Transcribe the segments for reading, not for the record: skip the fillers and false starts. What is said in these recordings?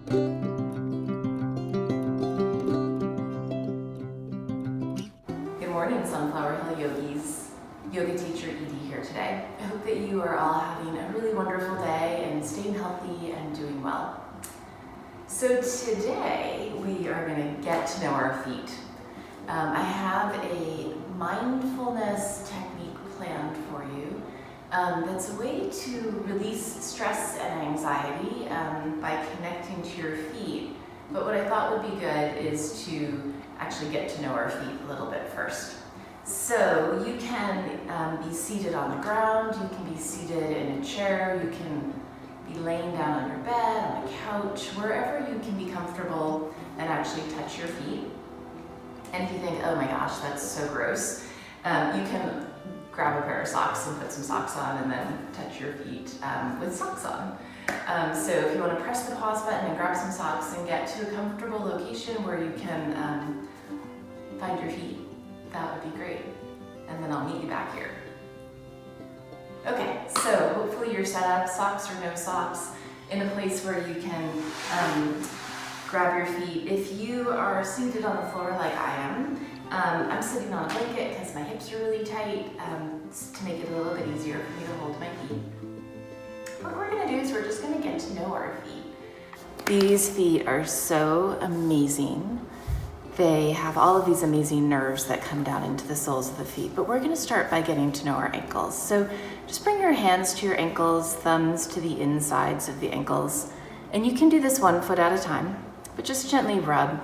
Good morning, Sunflower Hill Yogis. Yoga Teacher Edie here today. I hope that you are all having a really wonderful day and staying healthy and doing well. So today we are going to get to know our feet. I have a mindfulness technique planned for you that's a way to release stress and anxiety by connecting to your feet. But what I thought would be good is to actually get to know our feet a little bit first. So you can be seated on the ground, you can be seated in a chair, you can be laying down on your bed, on a couch, wherever you can be comfortable and actually touch your feet. And if you think, oh my gosh, that's so gross, you can grab a pair of socks and put some socks on and then touch your feet with socks on. So if you want to press the pause button and grab some socks and get to a comfortable location where you can find your feet, that would be great. And then I'll meet you back here. Okay, so hopefully you're set up, socks or no socks, in a place where you can grab your feet. If you are seated on the floor like I am, I'm sitting on a blanket because my hips are really tight to make it a little bit easier for me to hold my feet. What we're going to do is we're just going to get to know our feet. These feet are so amazing. They have all of these amazing nerves that come down into the soles of the feet, but we're going to start by getting to know our ankles. So just bring your hands to your ankles, thumbs to the insides of the ankles, and you can do this 1 foot at a time, but just gently rub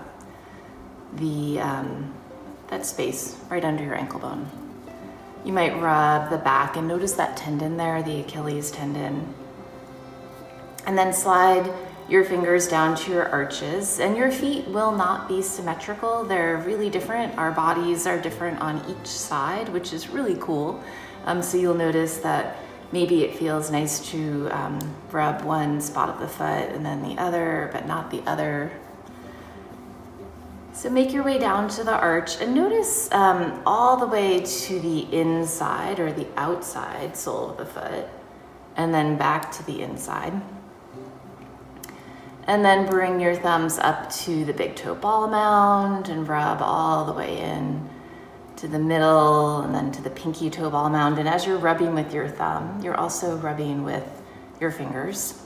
that space right under your ankle bone. You might rub the back and notice that tendon there, the Achilles tendon, and then slide your fingers down to your arches, and your feet will not be symmetrical. They're really different. Our bodies are different on each side, which is really cool. So you'll notice that maybe it feels nice to rub one spot of the foot and then the other, but not the other. So make your way down to the arch and notice all the way to the inside or the outside sole of the foot, and then back to the inside. And then bring your thumbs up to the big toe ball mound and rub all the way in to the middle and then to the pinky toe ball mound. And as you're rubbing with your thumb, you're also rubbing with your fingers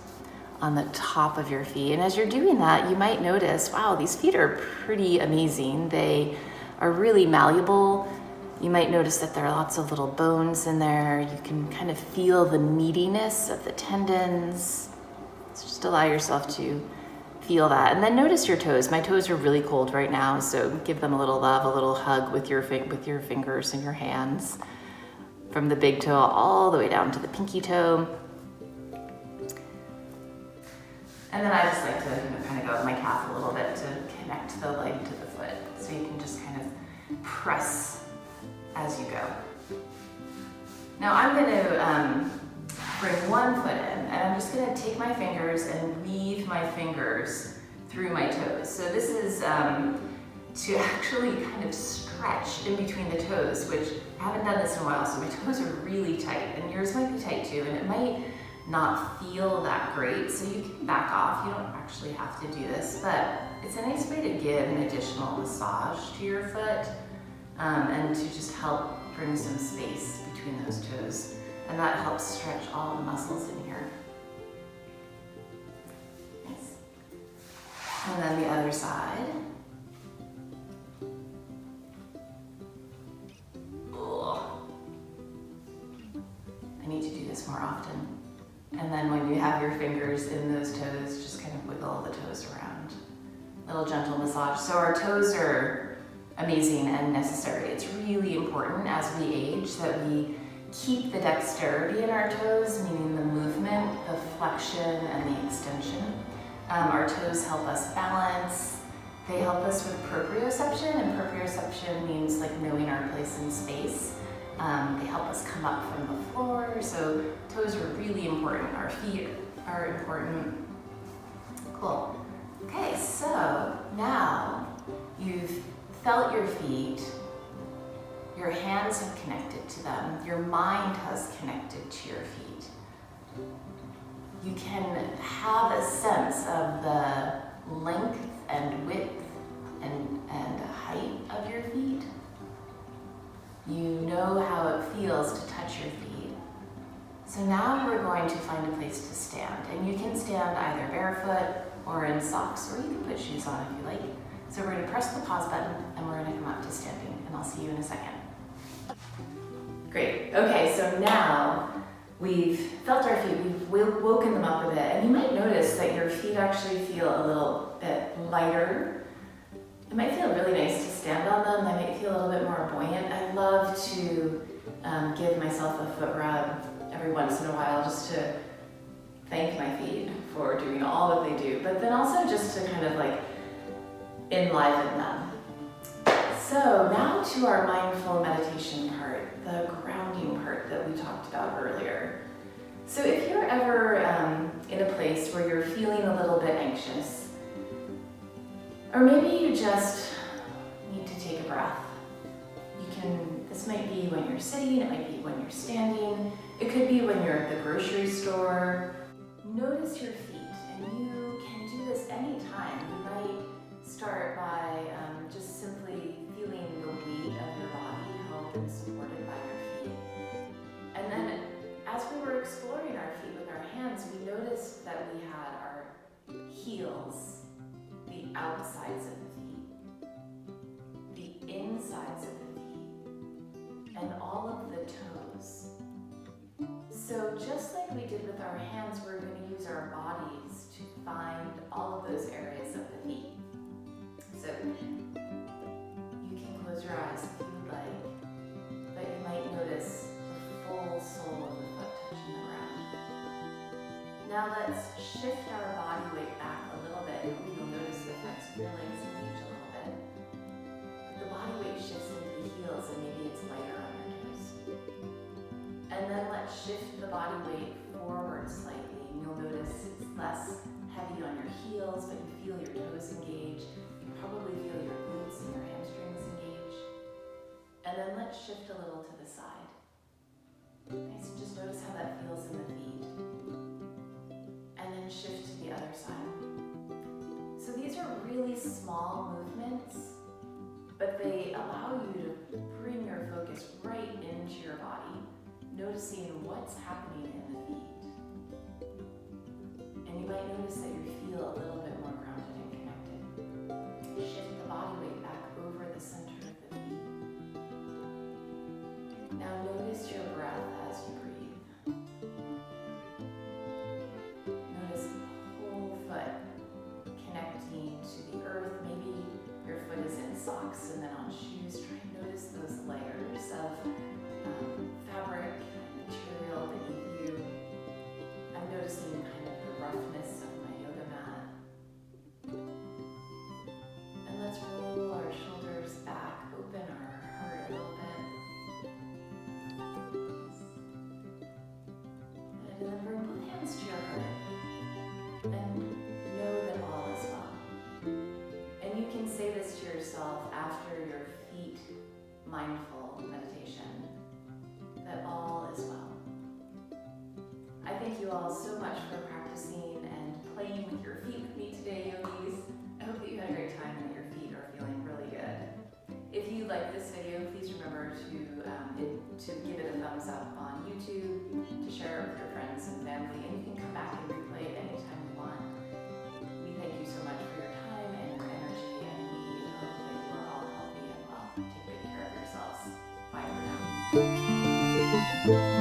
on the top of your feet. And as you're doing that, you might notice, wow, these feet are pretty amazing. They are really malleable. You might notice that there are lots of little bones in there. You can kind of feel the meatiness of the tendons. So just allow yourself to feel that. And then notice your toes. My toes are really cold right now, so give them a little love, a little hug with your fingers and your hands. From the big toe all the way down to the pinky toe. And then I just like to kind of go with my calf a little bit to connect the leg to the foot. So you can just kind of press as you go. Now I'm going to bring one foot in, and I'm just going to take my fingers and weave my fingers through my toes. So this is to actually kind of stretch in between the toes, which I haven't done this in a while, so my toes are really tight, and yours might be tight too, and it might not feel that great, so you can back off. You don't actually have to do this, but it's a nice way to give an additional massage to your foot and to just help bring some space between those toes. And that helps stretch all the muscles in here. Nice. And then the other side. Ugh. I need to do this more often. And then when you have your fingers in those toes, just kind of wiggle the toes around. Little gentle massage. So our toes are amazing and necessary. It's really important as we age that we keep the dexterity in our toes, meaning the movement, the flexion, and the extension. Our toes help us balance. They help us with proprioception, and proprioception means like knowing our place in space. They help us come up from the floor, so toes are really important. Our feet are important. Cool. Okay, so now you've felt your feet, your hands have connected to them, your mind has connected to your feet. You can have a sense of the length and width and height of your feet. You know how it feels to touch your feet. So now we're going to find a place to stand. And you can stand either barefoot or in socks, or you can put shoes on if you like. So we're going to press the pause button and we're going to come up to standing, and I'll see you in a second. Great. Okay, so now we've felt our feet, we've woken them up a bit, and you might notice that your feet actually feel a little bit lighter. It might feel really nice to stand on them. They might feel a little bit more buoyant. I love to give myself a foot rub every once in a while just to thank my feet for doing all that they do, but then also just to kind of like enliven them. So now to our mindful meditation part, the grounding part that we talked about earlier. So if you're ever in a place where you're feeling a little bit anxious, or maybe you just need to take a breath, this might be when you're sitting, it might be when you're standing, it could be when you're at the grocery store. Notice your feet, and you can do this anytime. You might start by just simply feeling the weight of your body held and supported by your feet. And then as we were exploring our feet with our hands, we noticed that we had our heels, the outsides of the feet, the insides of the feet, and all of the toes. So just like we did with our hands, we're going to use our bodies to find all of those areas of the feet. So you can close your eyes if you would like, but you might notice the full sole of the foot touching the ground. Now let's shift our body weight back a little bit. You'll notice the effects of your legs engage a little bit. The body weight shifts into the heels, and maybe it's lighter on your toes. And then let's shift the body weight forward slightly, and you'll notice it's less heavy on your heels, but you feel your toes engage. You probably feel your glutes and your hamstrings engage. And then let's shift a little to the side. Nice, just notice how that feels in the feet. And then shift to the other side. So these are really small movements, but they allow you to bring your focus right into your body, noticing what's happening in the feet. And you might notice that you feel a little bit more grounded and connected. Shift the body weight back over the center of the feet. Now notice your breath as you breathe. Notice the whole foot connecting to the earth. Maybe your foot is in socks and then on shoes. Try and notice those layers of fabric and material beneath you. I'm noticing kind of the roughness of my yoga mat. And let's roll our shoulders back, open our heart a little bit. And then bring both hands to your heart. And know that all is well. And you can say this to yourself after your feet mindful meditation, that all is well. I thank you all so much for practicing and playing with your feet with me today, yogis. I hope that you had a great time and that your feet are feeling really good. If you like this video, please remember to give it a thumbs up on YouTube, to share it with your friends and family, and you can come back and replay it anytime you want. We thank you so much for your time and your energy, and we hope that you are all healthy and well. Take good care of yourselves. Bye for now.